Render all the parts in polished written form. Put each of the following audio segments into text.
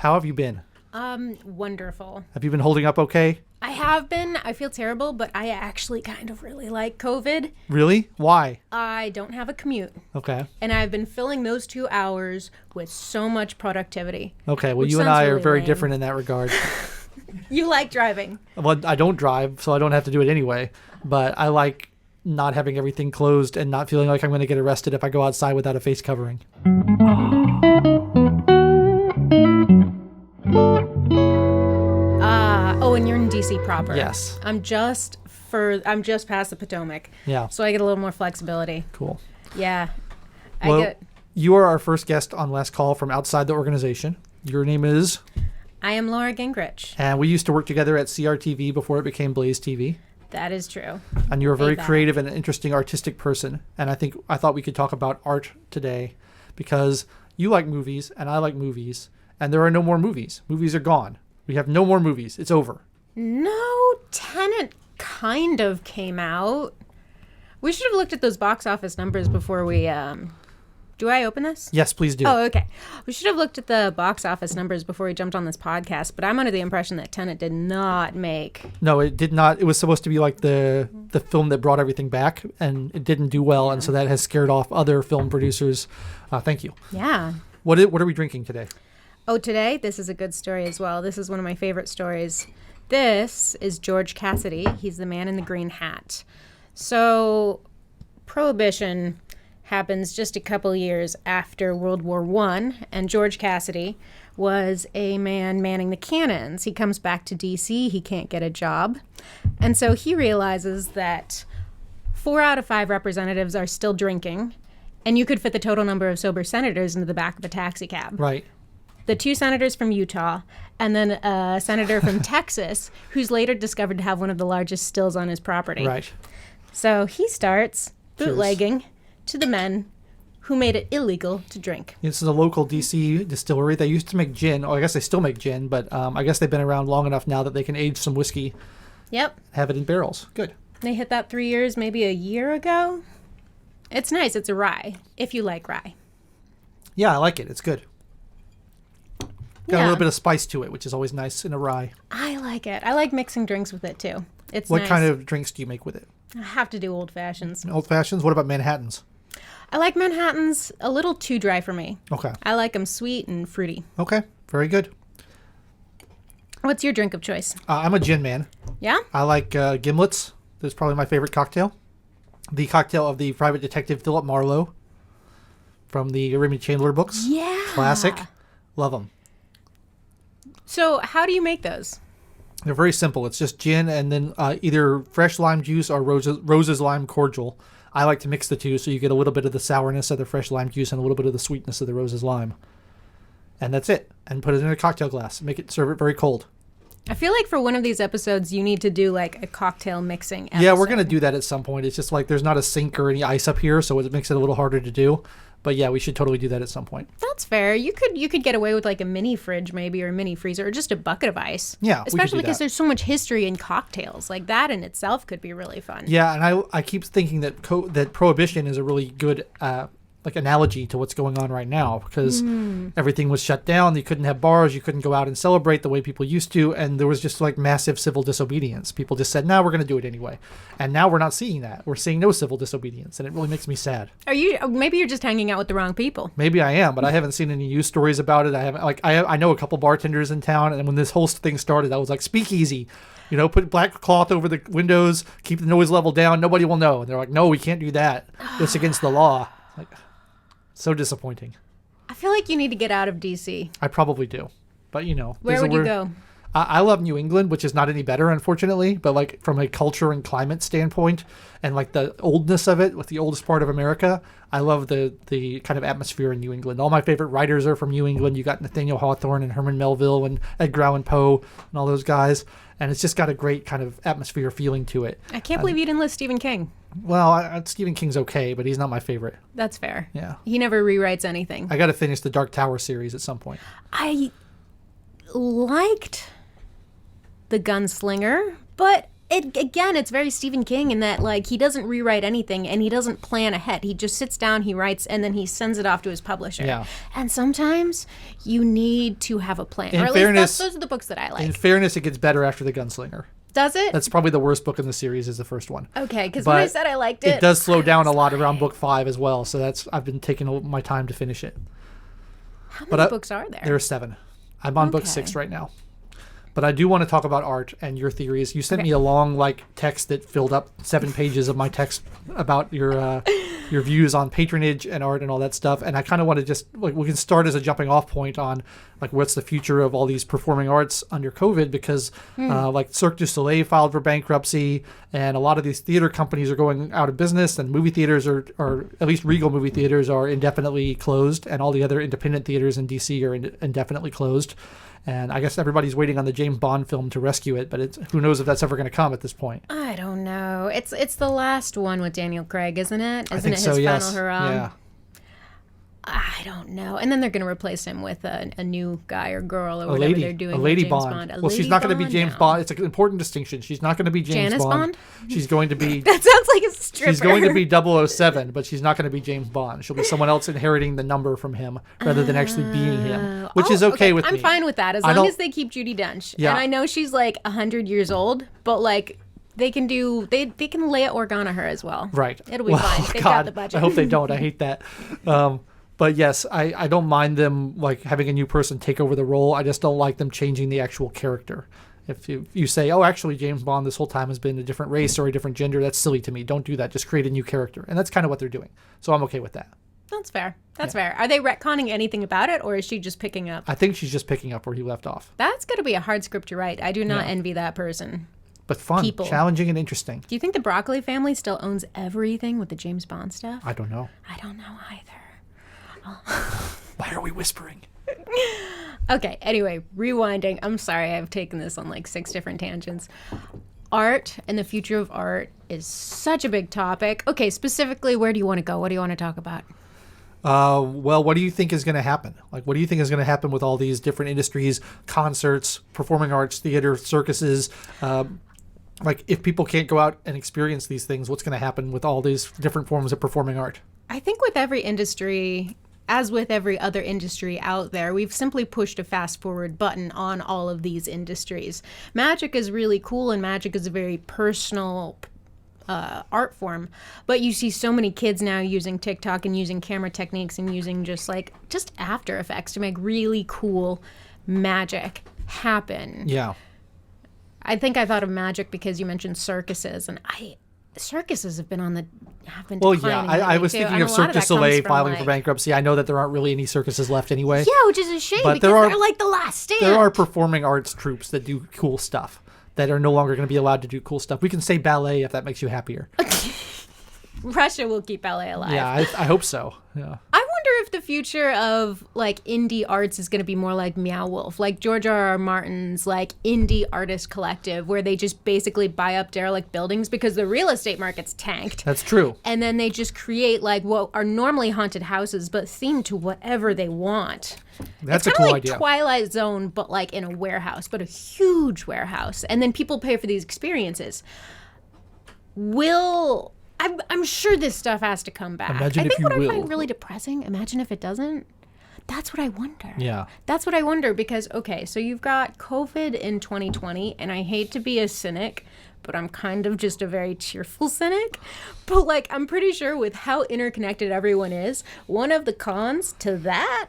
How have you been? Wonderful. Have you been holding up okay? I have been. I feel terrible, but I actually kind of really like COVID. Really? Why? I don't have a commute. Okay. And I've been filling those 2 hours with so much productivity. Okay, well, which you and I sounds are really very lame. different in that regard. You like driving. Well, I don't drive, so I don't have to do it anyway. But I like not having everything closed and not feeling like I'm going to get arrested if I go outside without a face covering. Oh, and you're in DC proper. Yes. I'm just past the Potomac. Yeah. So I get a little more flexibility. Cool. Yeah. Well, you are our first guest on Last Call from outside the organization. Your name is? I am Laura Gingrich. And we used to work together at CRTV before it became Blaze TV. That is true. And you're a very Way back. creative and interesting artistic person. And I thought we could talk about art today because you like movies and I like movies. And there are no more movies. Movies are gone. We have no more movies. It's over. No, Tenant kind of came out. We should have looked at those box office numbers before we... Do I open this? Yes, please do. Oh, okay. We should have looked at the box office numbers before we jumped on this podcast, but I'm under the impression that Tenant did not make... No, it did not. It was supposed to be like the film that brought everything back, and it didn't do well, and so that has scared off other film producers. Thank you. Yeah. What are we drinking today? Oh, today, this is a good story as well. This is one of my favorite stories. This is George Cassidy. He's the man in the green hat. So, Prohibition happens just a couple years after World War I, and George Cassidy was a man manning the cannons. He comes back to D.C., he can't get a job, and so he realizes that 4 out of 5 representatives are still drinking, and you could fit the total number of sober senators into the back of a taxi cab. Right. The 2 senators from Utah, and then a senator from Texas, who's later discovered to have one of the largest stills on his property. Right. So he starts bootlegging Cheers. to the men who made it illegal to drink. This is a local D.C. distillery. They used to make gin. Oh, I guess they still make gin, but I guess they've been around long enough now that they can age some whiskey. Yep. Have it in barrels. Good. They hit that 3 years, maybe a year ago. It's nice. It's a rye, if you like rye. Yeah, I like it. It's good. Got a Yeah. little bit of spice to it, which is always nice in a rye. I like it. I like mixing drinks with it, too. It's What nice. kind of drinks do you make with it? I have to do old fashions. Old fashions? What about Manhattans? I like Manhattans a little too dry for me. Okay. I like them sweet and fruity. Okay. Very good. What's your drink of choice? I'm a gin man. Yeah? I like gimlets. That's probably my favorite cocktail. The cocktail of the private detective Philip Marlowe from the Raymond Chandler books. Yeah. Classic. Love them. So how do you make those? They're very simple. It's just gin and then either fresh lime juice or Rose's lime cordial. I like to mix the two so you get a little bit of the sourness of the fresh lime juice and a little bit of the sweetness of the Rose's lime. And that's it. And put it in a cocktail glass. Serve it very cold. I feel like for one of these episodes, you need to do like a cocktail mixing episode. Yeah, we're going to do that at some point. It's just like there's not a sink or any ice up here, so it makes it a little harder to do. But yeah, we should totally do that at some point. That's fair. You could get away with like a mini fridge maybe or a mini freezer or just a bucket of ice. Yeah, we could do especially because that. there's so much history in cocktails. Like that in itself could be really fun. Yeah, and I keep thinking that that Prohibition is a really good analogy to what's going on right now because everything was shut down. You couldn't have bars. You couldn't go out and celebrate the way people used to. And there was just like massive civil disobedience. People just said, no, we're going to do it anyway. And now we're not seeing that. We're seeing no civil disobedience. And it really makes me sad. Maybe you're just hanging out with the wrong people. Maybe I am, but I haven't seen any news stories about it. I know a couple bartenders in town. And when this whole thing started, I was like, Speakeasy. You know, put black cloth over the windows, keep the noise level down. Nobody will know. And they're like, no, we can't do that. It's against the law. Like, so disappointing. I feel like you need to get out of DC. I probably do. But, you know. Where would you go? I love New England, which is not any better, unfortunately. But, like, from a culture and climate standpoint and, like, the oldness of it with the oldest part of America, I love the kind of atmosphere in New England. All my favorite writers are from New England. You got Nathaniel Hawthorne and Herman Melville and Edgar Allan Poe and all those guys. And it's just got a great kind of atmosphere feeling to it. I can't believe you didn't list Stephen King. Well, Stephen King's okay, but he's not my favorite. That's fair. Yeah. He never rewrites anything. I got to finish the Dark Tower series at some point. I liked The Gunslinger, but It's very Stephen King in that, like, he doesn't rewrite anything and he doesn't plan ahead. He just sits down, he writes, and then he sends it off to his publisher. Yeah. And sometimes you need to have a plan. In or at fairness, least those are the books that I like. In fairness, it gets better after The Gunslinger. Does it? That's probably the worst book in the series is the first one. Okay, because when I said I liked it, it does slow down a lot around book 5 as well. So I've been taking my time to finish it. How many books are there? There are 7. I'm on book 6 right now. But I do want to talk about art and your theories. You sent me a long text that filled up 7 pages of my text about your views on patronage and art and all that stuff. And I kind of want to just we can start as a jumping off point on what's the future of all these performing arts under COVID, because Cirque du Soleil filed for bankruptcy, and a lot of these theater companies are going out of business, and movie theaters or at least Regal movie theaters are indefinitely closed, and all the other independent theaters in DC are indefinitely closed. And I guess everybody's waiting on the James Bond film to rescue it, but who knows if that's ever going to come at this point. I don't know. It's the last one with Daniel Craig, isn't it? I think it his so, yes. final hurrah? Yeah. I don't know. And then they're going to replace him with a new guy or girl or whatever they're doing. A lady with James Bond. Well, she's not going to be James Bond. It's an important distinction. She's not going to be James Janice Bond. She's going to be... That sounds like a stripper. She's going to be 007, but she's not going to be James Bond. She'll be someone else inheriting the number from him rather than actually being him, which is okay with me. I'm fine with that as long as they keep Judi Dench. Yeah. And I know she's 100 years old, but they can Leia Organa her as well. Right. It'll be fine. They've got the budget. I hope they don't. I hate that. But yes, I don't mind them having a new person take over the role. I just don't like them changing the actual character. If you say, oh, actually James Bond this whole time has been a different race or a different gender, that's silly to me. Don't do that. Just create a new character. And that's kind of what they're doing. So I'm okay with that. That's fair. That's fair. Are they retconning anything about it, or is she just picking up? I think she's just picking up where he left off. That's going to be a hard script to write. I do not envy that person. But fun, challenging, and interesting. Do you think the Broccoli family still owns everything with the James Bond stuff? I don't know. I don't know either. Why are we whispering? Okay, anyway, rewinding. I'm sorry, I've taken this on 6 different tangents. Art and the future of art is such a big topic. Okay, specifically, where do you want to go? What do you want to talk about? Well, what do you think is going to happen? What do you think is going to happen with all these different industries, concerts, performing arts, theater, circuses? If people can't go out and experience these things, what's going to happen with all these different forms of performing art? I think with every industry, as with every other industry out there, we've simply pushed a fast forward button on all of these industries. Magic is really cool, and magic is a very personal art form, but you see so many kids now using TikTok and using camera techniques and using just After Effects to make really cool magic happen. Yeah. I think I thought of magic because you mentioned circuses, and circuses have been declining. I was thinking of Cirque du Soleil filing for bankruptcy. I know that there aren't really any circuses left anyway. Yeah, which is a shame, because they're the last stand. There are performing arts troupes that do cool stuff that are no longer going to be allowed to do cool stuff. We can say ballet if that makes you happier. Russia will keep ballet alive. Yeah, I hope so. Yeah. I wonder if the future of indie arts is going to be more like Meow Wolf, like George R.R. Martin's indie artist collective, where they just basically buy up derelict buildings because the real estate market's tanked. That's true. And then they just create what are normally haunted houses, but themed to whatever they want. That's it's a cool like idea. Twilight Zone, but in a warehouse, but a huge warehouse, and then people pay for these experiences. I'm sure this stuff has to come back. Imagine I think if you what will. I find really depressing, imagine if it doesn't. That's what I wonder. Yeah. That's what I wonder, because, okay, so you've got COVID in 2020, and I hate to be a cynic, but I'm kind of just a very cheerful cynic. But, I'm pretty sure with how interconnected everyone is, one of the cons to that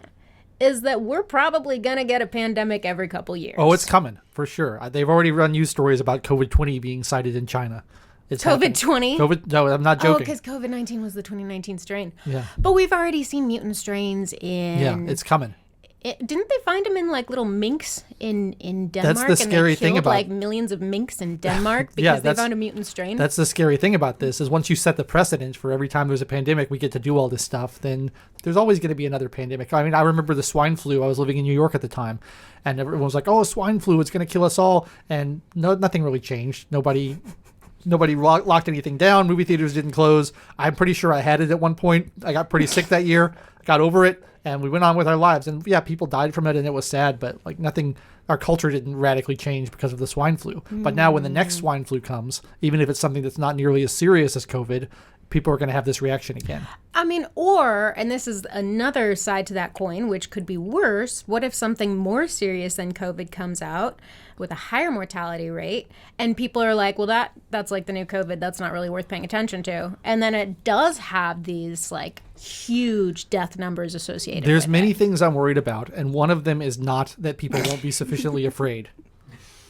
is that we're probably going to get a pandemic every couple years. Oh, it's coming, for sure. They've already run news stories about COVID-20 being cited in China. COVID-20? No, I'm not joking. Oh, because COVID-19 was the 2019 strain. Yeah. But we've already seen mutant strains in... Yeah, it's coming. Didn't they find them in little minks in Denmark? That's the scary thing about... And they killed millions of minks in Denmark because they found a mutant strain? That's the scary thing about this, is once you set the precedent for every time there's a pandemic, we get to do all this stuff, then there's always going to be another pandemic. I mean, I remember the swine flu. I was living in New York at the time, and everyone was like, oh, swine flu, it's going to kill us all. And nothing really changed. Nobody Nobody locked anything down. Movie theaters didn't close. I'm pretty sure I had it at one point. I got pretty sick that year. Got over it, and we went on with our lives. And yeah, people died from it, and it was sad, but like nothing, our culture didn't radically change because of the swine flu. But now when the next swine flu comes, even if it's something that's not nearly as serious as COVID, people are going to have this reaction again. I mean, or, and this is another side to that coin, which could be worse, what if something more serious than COVID comes out with a higher mortality rate, and people are like, well, that's like the new COVID, that's not really worth paying attention to. And then it does have these like huge death numbers associated There's with many it. things I'm worried about, and one of them is not that people won't be sufficiently afraid.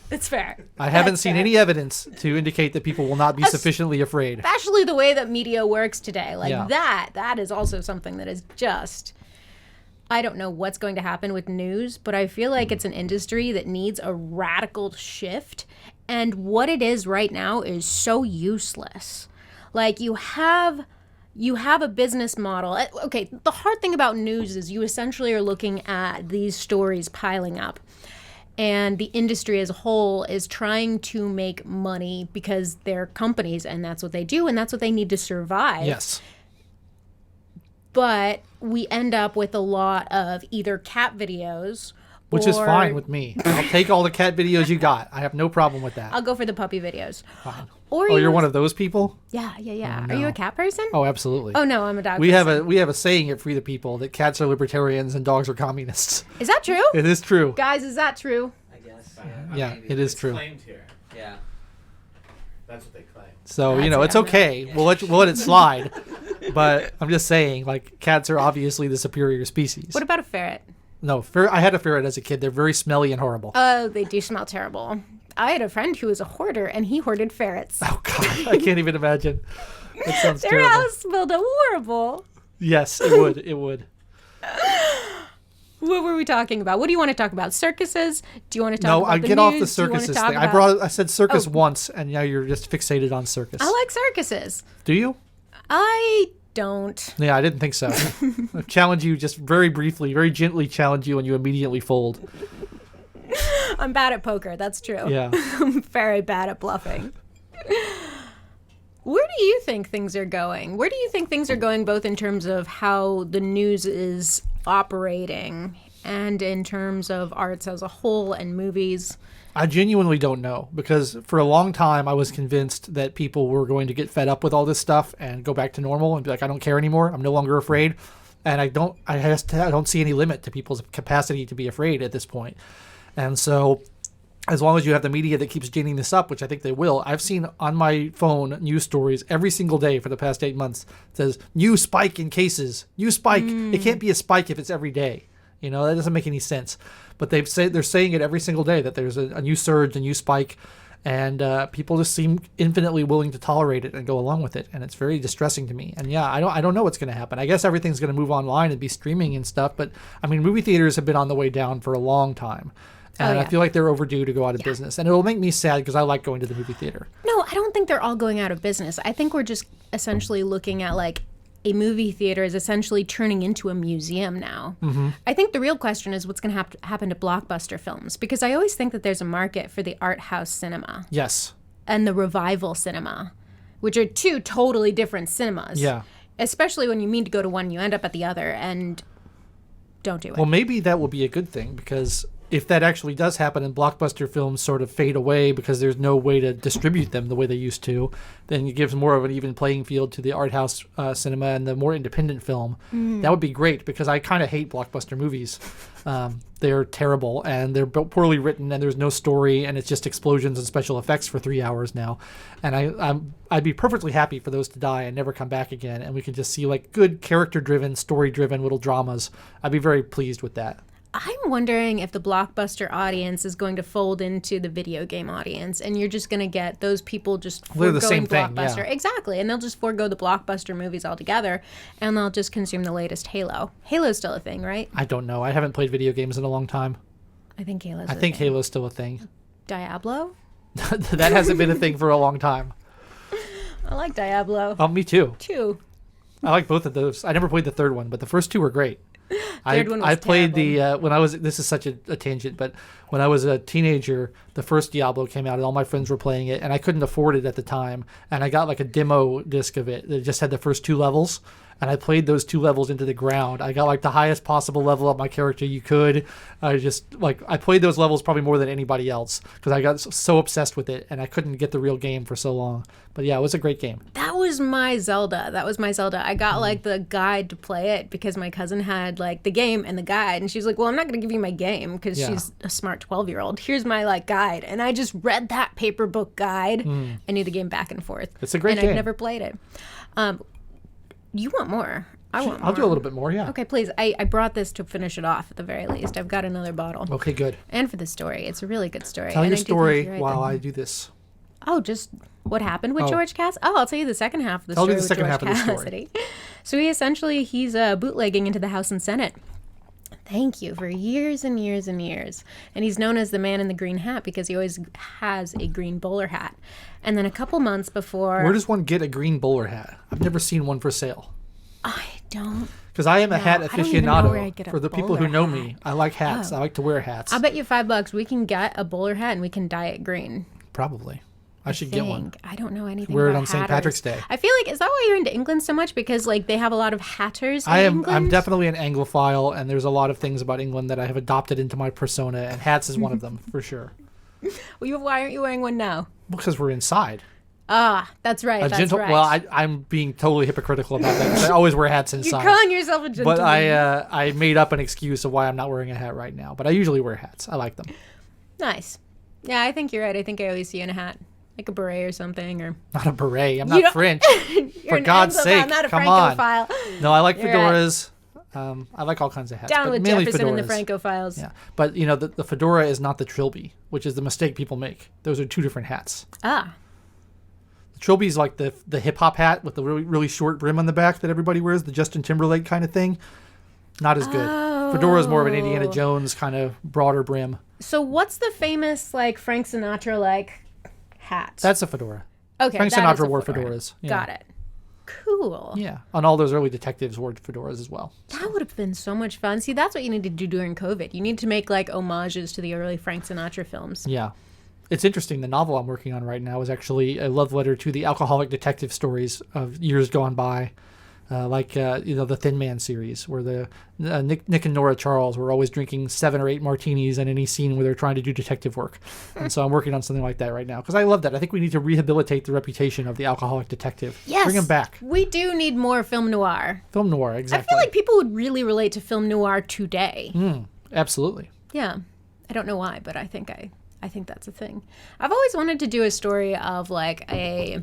It's fair. I haven't That's seen fair. any evidence to indicate that people will not be sufficiently afraid. Especially the way that media works today. Like Yeah. that is also something that is just, I don't know what's going to happen with news, but I feel like it's an industry that needs a radical shift. And what it is right now is so useless. Like you have a business model. Okay, the hard thing about news is you essentially are looking at these stories piling up. And the industry as a whole is trying to make money because they're companies and that's what they do and that's what they need to survive. Yes. But we end up with a lot of either cat videos, Which is or- fine with me. I'll take all the cat videos you got. I have no problem with that. I'll go for the puppy videos. Fine. Or Oh, you're you- one of those people? Yeah. Oh, Are you no. a cat person? Oh, absolutely. Oh no, I'm a dog We person. have a saying at Free the People that cats are libertarians and dogs are communists. Is that true? It is true. Guys, is that true? I guess. Yeah, it is it's true. claimed here. Yeah. That's what they claim. So, That's it's it. okay. We'll let it slide. But I'm just saying, like, cats are obviously the superior species. What about a ferret? No, I had a ferret as a kid. They're very smelly and horrible. Oh, they do smell terrible. I had a friend who was a hoarder and he hoarded ferrets. Oh, God. I can't even imagine. It sounds Their terrible. house smelled horrible. Yes, it would. It would. What were we talking about? What do you want to talk about? Circuses? Do you want to talk No, about I the get off news? the Do you wanna circuses talk thing. about- I said circus Oh. once, and now you're just fixated on circus. I like circuses. Do you? I don't. Yeah, I didn't think so. I challenge you just very briefly, very gently challenge you, and you immediately fold. I'm bad at poker. That's true. Yeah. I'm very bad at bluffing. Where do you think things are going? Where do you think things are going, both in terms of how the news is operating and in terms of arts as a whole and movies? I genuinely don't know, because for a long time I was convinced that people were going to get fed up with all this stuff and go back to normal and be like, I don't care anymore. I'm no longer afraid. And I don't see any limit to people's capacity to be afraid at this point. And so as long as you have the media that keeps ginning this up, which I think they will, I've seen on my phone news stories every single day for the past 8 months. It says, new spike in cases, new spike. It can't be a spike if it's every day. That doesn't make any sense. But they're saying it every single day that there's a new surge, a new spike, and people just seem infinitely willing to tolerate it and go along with it, and it's very distressing to me. And yeah, I don't know what's going to happen. I guess everything's going to move online and be streaming and stuff, but I mean, movie theaters have been on the way down for a long time, and yeah. I feel like they're overdue to go out of business, and it'll make me sad because I like going to the movie theater. No, I don't think they're all going out of business. I think we're just essentially looking at like a movie theater is essentially turning into a museum now. Mm-hmm. I think the real question is what's going to happen to blockbuster films, because I always think that there's a market for the art house cinema Yes. and the revival cinema, which are two totally different cinemas. Yeah. Especially when you mean to go to one, you end up at the other, and don't do it. Well, maybe that will be a good thing, because if that actually does happen and blockbuster films sort of fade away because there's no way to distribute them the way they used to, then it gives more of an even playing field to the art house cinema and the more independent film. That would be great, because I kind of hate blockbuster movies. They're terrible, and they're poorly written, and there's no story, and it's just explosions and special effects for 3 hours now. And I'd be perfectly happy for those to die and never come back again, and we can just see like good character-driven, story-driven little dramas. I'd be very pleased with that. I'm wondering if the blockbuster audience is going to fold into the video game audience, and you're just going to get those people just They're foregoing the same thing, blockbuster. yeah. Exactly, and they'll just forego the blockbuster movies altogether, and they'll just consume the latest Halo. Halo's still a thing, right? I don't know. I haven't played video games in a long time. I think Halo's I a think thing. Halo's still a thing. Diablo? That hasn't been a thing for a long time. I like Diablo. Oh, me too. Too. I like both of those. I never played the third one, but the first two were great. Third one was I played terrible. when I was, this is such a tangent, but when I was a teenager, the first Diablo came out and all my friends were playing it and I couldn't afford it at the time. And I got like a demo disc of it that just had the first 2 levels. And I played those 2 levels into the ground. I got like the highest possible level of my character you could. I played those levels probably more than anybody else because I got so obsessed with it and I couldn't get the real game for so long. But yeah, it was a great game. That was my Zelda. I got like the guide to play it because my cousin had like the game and the guide. And she was like, well, I'm not going to give you my game because she's a smart 12-year-old. Here's my like guide. And I just read that paper book guide. I knew the game back and forth. It's a great game. game. And I've never played it. You want more? I want more. I'll do a little bit more, yeah. Okay, please. I brought this to finish it off at the very least. I've got another bottle. Okay, good. And for the story. It's a really good story. Tell And your I do think story you're right while that- I do this. Oh, just what happened with Oh. George Cass? Oh, I'll tell you the second half of the Tell story me the with second George half of the story. Cassidy. So he's bootlegging into the House and Senate. Thank you, for years and years and years. And he's known as the man in the green hat because he always has a green bowler hat. And then a couple months before... Where does one get a green bowler hat? I've never seen one for sale. I don't... Because I am a hat I don't even know where I'd aficionado. get a For the people who bowler know hat. me, I like hats. Oh. I like to wear hats. I'll bet you $5 we can get a bowler hat and we can dye it green. Probably. I should get one. I don't know anything Wear it about on St. hatters. Patrick's Day. I feel like, is that why you're into England so much? Because like they have a lot of hatters in I'm England? definitely an Anglophile, and there's a lot of things about England that I have adopted into my persona, and hats is one of them, for sure. Why aren't you wearing one now? Because we're inside. Ah, that's right. That's right. Well, I'm being totally hypocritical about that, 'cause I always wear hats You're inside. calling yourself a gentleman. But I made up an excuse of why I'm not wearing a hat right now. But I usually wear hats. I like them. Nice. Yeah, I think you're right. I think I always see you in a hat. Like a beret or something. Or Not a beret. I'm You not don't- French. You're For an God's Anglophile, sake, not a come on. Francophile. No, I like You're right. fedoras. I like all kinds of hats. Down but with mainly Jefferson and the fedoras. Francophiles. Yeah, but the fedora is not the trilby, which is the mistake people make. Those are 2 different hats. Ah. The trilby is like the hip hop hat with the really really short brim on the back that everybody wears, the Justin Timberlake kind of thing. Not as good. Fedora is more of an Indiana Oh. Jones kind of broader brim. So what's the famous like Frank Sinatra like hat? That's a fedora. okay. Frank that is Sinatra a wore fedora. fedoras. Yeah. Got it. Cool. Yeah, and all those early detectives wore fedoras as well. That would have been so much fun. See, that's what you need to do during COVID. You need to make like homages to the early Frank Sinatra films. Yeah. It's interesting. The novel I'm working on right now is actually a love letter to the alcoholic detective stories of years gone by. The Thin Man series, where the Nick and Nora Charles were always drinking 7 or 8 martinis in any scene where they're trying to do detective work. And so I'm working on something like that right now because I love that. I think we need to rehabilitate the reputation of the alcoholic detective. Yes. Bring him back. We do need more film noir. Film noir, exactly. I feel like people would really relate to film noir today. Absolutely. Yeah. I don't know why, but I think that's a thing. I've always wanted to do a story of like a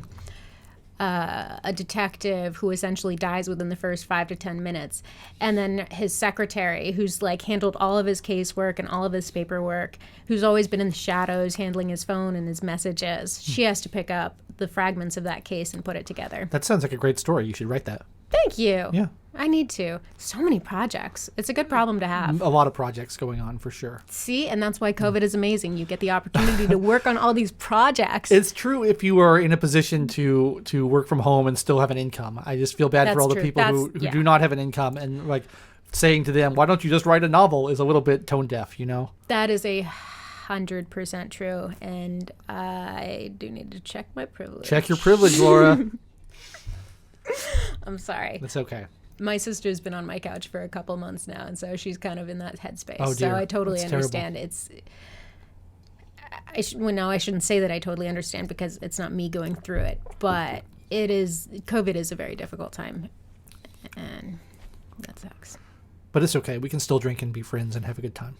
detective who essentially dies within the first 5 to 10 minutes, and then his secretary, who's like handled all of his casework and all of his paperwork, who's always been in the shadows handling his phone and his messages, she has to pick up the fragments of that case and put it together. That sounds like a great story. You should write that. Thank you. Yeah. I need to. So many projects. It's a good problem to have. A lot of projects going on for sure. See, and that's why COVID is amazing. You get the opportunity to work on all these projects. It's true if you are in a position to work from home and still have an income. I just feel bad for That's all the true. people who Yeah. do not have an income, and like saying to them, why don't you just write a novel, is a little bit tone deaf, you know? That is 100% true, and I do need to check my privilege. Check your privilege, Laura. I'm sorry. That's okay. My sister's been on my couch for a couple months now, and so she's kind of in that headspace. Oh, dear. So I totally That's understand. I shouldn't say that I totally understand because it's not me going through it, but COVID is a very difficult time, and that sucks. But it's okay. We can still drink and be friends and have a good time.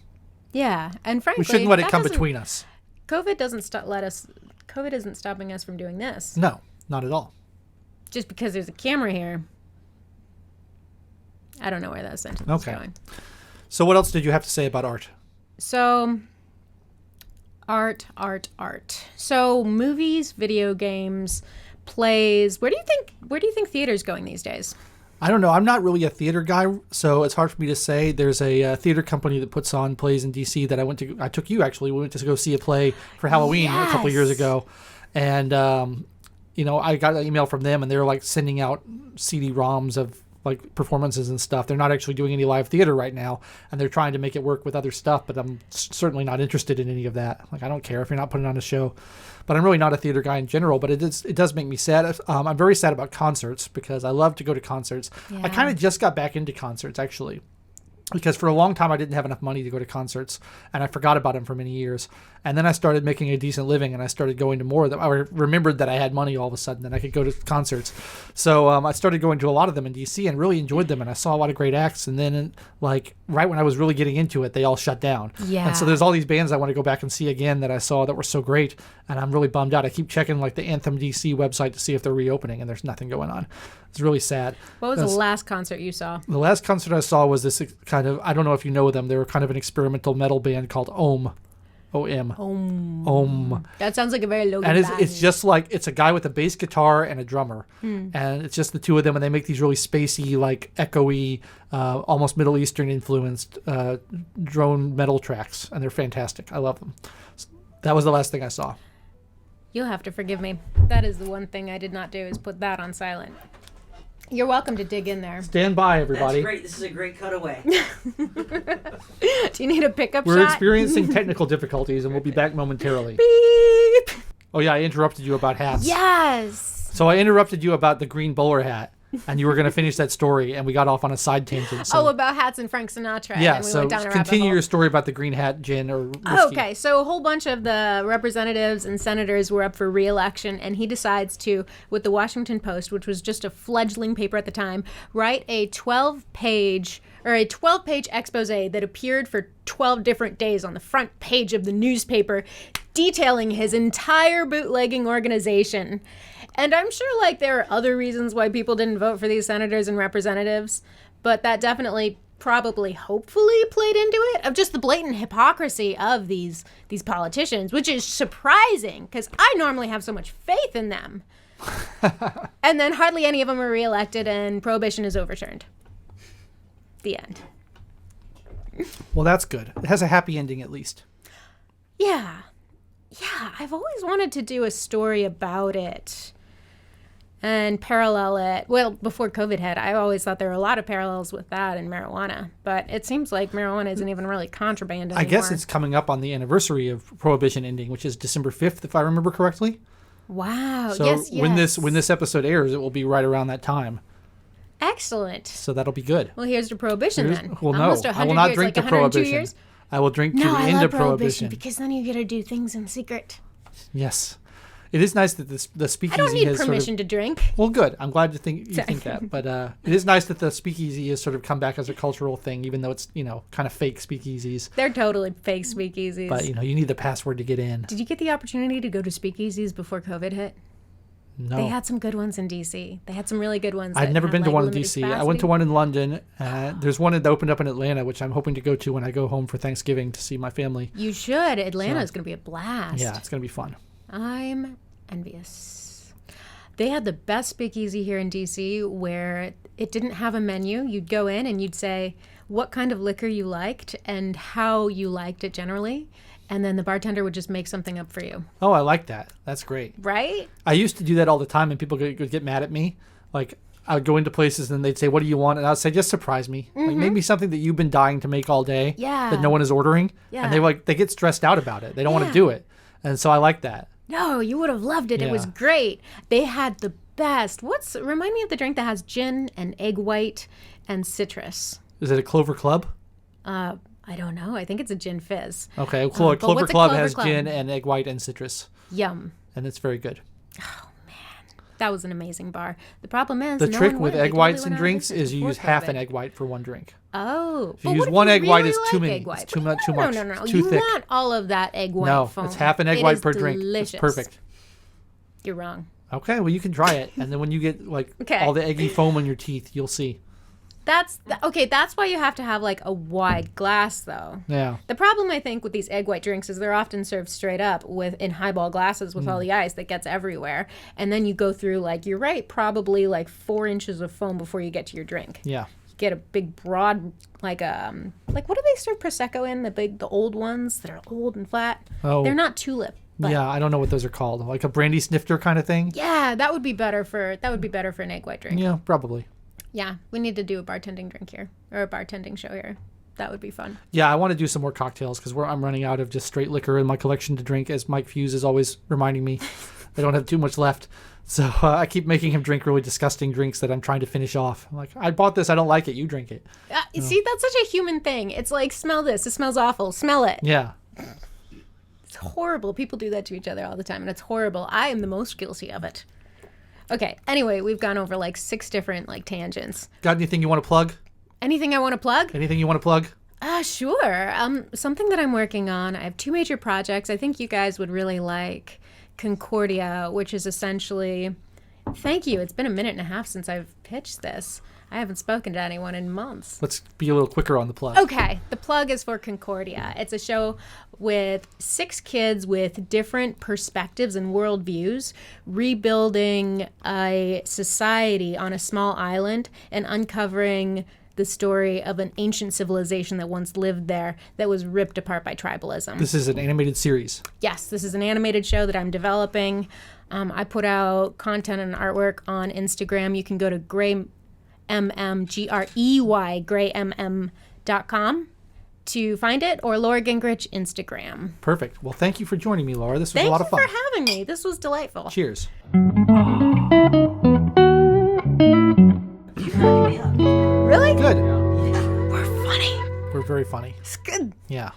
Yeah, and frankly, We shouldn't let it that come doesn't- between us. COVID isn't stopping us from doing this. No, not at all. Just because there's a camera here. I don't know where that sentence Okay. is going. So what else did you have to say about art? So, art. So, movies, video games, plays. Where do you think theater's going these days? I don't know. I'm not really a theater guy, so it's hard for me to say. There's a theater company that puts on plays in DC that I took you actually. We went to go see a play for Halloween a couple years ago, and I got an email from them, and they were like sending out CD-ROMs of like performances and stuff. They're not actually doing any live theater right now, and they're trying to make it work with other stuff. But I'm certainly not interested in any of that. Like, I don't care if you're not putting on a show. But I'm really not a theater guy in general. But it does make me sad. I'm very sad about concerts because I love to go to concerts. Yeah. I kind of just got back into concerts actually, because for a long time I didn't have enough money to go to concerts, and I forgot about them for many years. And then I started making a decent living, and I started going to more of them. I remembered that I had money all of a sudden, and I could go to concerts. So I started going to a lot of them in D.C. and really enjoyed them, and I saw a lot of great acts. And then, like, right when I was really getting into it, they all shut down. Yeah. And so there's all these bands I want to go back and see again that I saw that were so great, and I'm really bummed out. I keep checking, like, the Anthem DC website to see if they're reopening, and there's nothing going on. It's really sad. What was the last concert you saw? The last concert I saw was this kind of, I don't know if you know them, they were kind of an experimental metal band called Ohm. O-M. Ohm. That sounds like a very Logan And band. it's just like, it's a guy with a bass guitar and a drummer. And it's just the two of them, and they make these really spacey, like echoey, almost Middle Eastern influenced drone metal tracks, and they're fantastic. I love them. That was the last thing I saw. You'll have to forgive me. That is the one thing I did not do, is put that on silent. You're welcome to dig in there. Stand by, everybody. That's great. This is a great cutaway. Do you need a pickup We're shot? experiencing technical difficulties, and we'll be back momentarily. Beep. Oh yeah, I interrupted you about hats. Yes. So I interrupted you about the green bowler hat, and you were going to finish that story, and we got off on a side tangent. So. Oh, about hats and Frank Sinatra. Yeah, and we so went down a rabbit continue hole. your story about the green hat gin or whiskey. Okay, so a whole bunch of the representatives and senators were up for re-election, and he decides to, with the Washington Post, which was just a fledgling paper at the time, write a 12-page expose that appeared for 12 different days on the front page of the newspaper, detailing his entire bootlegging organization. And I'm sure, like, there are other reasons why people didn't vote for these senators and representatives, but that definitely probably hopefully played into it, of just the blatant hypocrisy of these politicians, which is surprising because I normally have so much faith in them. And then hardly any of them are reelected, and Prohibition is overturned. The end. Well, that's good. It has a happy ending at least. Yeah, I've always wanted to do a story about it and parallel it. Well, before COVID hit, I always thought there were a lot of parallels with that and marijuana, but it seems like marijuana isn't even really contraband anymore. I guess it's coming up on the anniversary of Prohibition ending, which is December 5th, if I remember correctly. Wow. So yes. when this episode airs, it will be right around that time. Excellent. So that'll be good. Well, here's to Prohibition then. Well, no, Almost I 100 will not years, drink like to 102 Prohibition. years? I will drink to No, the I end love of Prohibition. because then you get to do things in secret. Yes. It is nice that the Speakeasy I don't need has permission to drink. Well, good. I'm glad you think that. But it is nice that the Speakeasy has sort of come back as a cultural thing, even though it's, kind of fake speakeasies. They're totally fake speakeasies. But, you need the password to get in. Did you get the opportunity to go to speakeasies before COVID hit? No. They had some good ones in D.C. They had some really good ones. I've never that been had, to like, one in limited D.C. I capacity. went to one in London. There's one that opened up in Atlanta, which I'm hoping to go to when I go home for Thanksgiving to see my family. You should. Atlanta is going to be a blast. Yeah, it's going to be fun. I'm envious. They had the best speakeasy here in D.C. where it didn't have a menu. You'd go in and you'd say what kind of liquor you liked and how you liked it generally. And then the bartender would just make something up for you. Oh, I like that. That's great. Right? I used to do that all the time, and people would get mad at me. Like, I would go into places, and they'd say, "What do you want?" And I would say, "Just surprise me. Like, make me something that you've been dying to make all day Yeah. that no one is ordering." Yeah. And they get stressed out about it. They don't want to do it. And so I like that. No, you would have loved it. It was Yeah. great. They had the best. Remind me of the drink that has gin and egg white and citrus. Is it a Clover Club? I don't know. I think it's a gin fizz. Okay, but Clover what's a Club Clover has Club? gin and egg white and citrus, Yum. and it's very good. That was an amazing bar. The problem is, The no trick one with went. They egg totally whites went and out of drinks business is you before use half an COVID. egg white for one drink. Oh. If you use one egg white, it's too many. White? It's too much. Too much. No. It's too You thick. want all of that egg white No, foam. it's half an egg It white is per drink. delicious. It's perfect. You're wrong. Okay, well you can try it, and then when you get Okay. all the eggy foam on your teeth, you'll see. Okay, that's why you have to have like a wide glass though. Yeah. The problem I think with these egg white drinks is they're often served straight up in highball glasses with all the ice that gets everywhere. And then you go through you're right, probably 4 inches of foam before you get to your drink. Yeah. You get a big broad what do they serve Prosecco in? The old ones that are old and flat? Oh. They're not tulip. But Yeah, I don't know what those are called. Like a brandy snifter kind of thing? yeah, that would be better for an egg white drink. Yeah, probably. Yeah, we need to do a bartending drink here, or a bartending show here. That would be fun. Yeah, I want to do some more cocktails because I'm running out of just straight liquor in my collection to drink, as Mike Fuse is always reminding me. I don't have too much left. So I keep making him drink really disgusting drinks that I'm trying to finish off. I'm like, I bought this. I don't like it. You drink it. See, that's such a human thing. It's like, smell this. It smells awful. Smell it. Yeah. It's horrible. People do that to each other all the time, and it's horrible. I am the most guilty of it. Okay. Anyway, we've gone over like 6 different like tangents. Got anything you want to plug? Anything I want to plug? Anything you want to plug? Sure. Something that I'm working on. I have 2 major projects. I think you guys would really like Concordia, which is essentially, thank you. It's been a minute and a half since I've pitched this. I haven't spoken to anyone in months. Let's be a little quicker on the plug. Okay. The plug is for Concordia. It's a show with 6 kids with different perspectives and worldviews, rebuilding a society on a small island and uncovering the story of an ancient civilization that once lived there that was ripped apart by tribalism. This is an animated series. Yes, this is an animated show that I'm developing. I put out content and artwork on Instagram. You can go to GreyMM, Grey, GreyMM.com to find it, or Laura Gingrich Instagram. Perfect. Well, thank you for joining me, Laura. This was a lot of fun. Thank you for having me. This was delightful. Cheers. Really? Good. We're funny. We're very funny. It's good. Yeah.